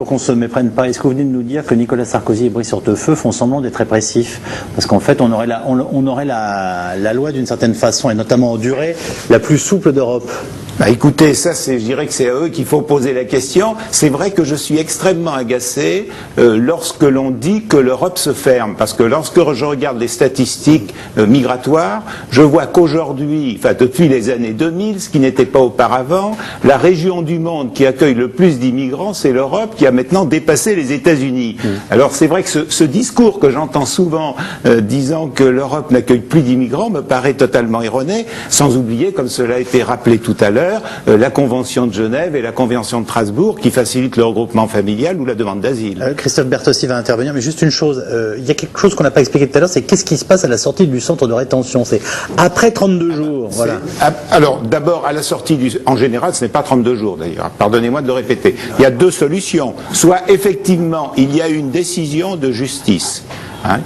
Pour qu'on se méprenne pas, est-ce que vous venez de nous dire que Nicolas Sarkozy et Brice Hortefeux font semblant d'être répressifs? Parce qu'en fait, on aurait la loi d'une certaine façon, et notamment en durée, la plus souple d'Europe. Bah écoutez, ça je dirais que c'est à eux qu'il faut poser la question. C'est vrai que je suis extrêmement agacé lorsque l'on dit que l'Europe se ferme, parce que lorsque je regarde les statistiques migratoires, je vois qu'aujourd'hui, enfin depuis les années 2000, ce qui n'était pas auparavant, la région du monde qui accueille le plus d'immigrants, c'est l'Europe, qui a maintenant dépassé les États-Unis. Alors c'est vrai que ce discours que j'entends souvent disant que l'Europe n'accueille plus d'immigrants me paraît totalement erroné, sans oublier, comme cela a été rappelé tout à l'heure, la Convention de Genève et la Convention de Strasbourg qui facilitent le regroupement familial ou la demande d'asile. Christophe Bertossi va intervenir, mais juste une chose, il y a quelque chose qu'on n'a pas expliqué tout à l'heure, c'est qu'est-ce qui se passe à la sortie du centre de rétention? C'est après 32 jours, voilà. Alors, d'abord, à la sortie en général, ce n'est pas 32 jours d'ailleurs, pardonnez-moi de le répéter. Il y a deux solutions. Soit, effectivement, il y a une décision de justice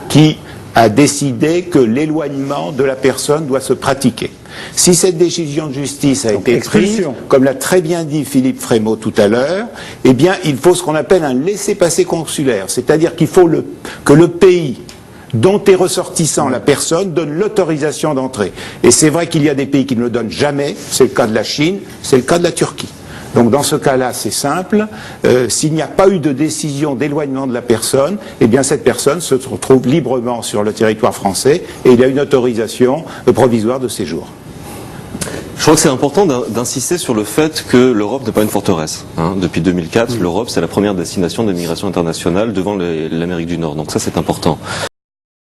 qui a décidé que l'éloignement de la personne doit se pratiquer. Si cette décision de justice a été prise, comme l'a très bien dit Philippe Frémaux tout à l'heure, eh bien, il faut ce qu'on appelle un laissez-passer consulaire. C'est-à-dire qu'il faut que le pays dont est ressortissant la personne donne l'autorisation d'entrer. Et c'est vrai qu'il y a des pays qui ne le donnent jamais, c'est le cas de la Chine, c'est le cas de la Turquie. Donc dans ce cas-là, c'est simple, s'il n'y a pas eu de décision d'éloignement de la personne, eh bien cette personne se retrouve librement sur le territoire français et il y a une autorisation provisoire de séjour. Je crois que c'est important d'insister sur le fait que l'Europe n'est pas une forteresse. Depuis 2004, l'Europe, c'est la première destination de migration internationale devant l'Amérique du Nord. Donc ça, c'est important.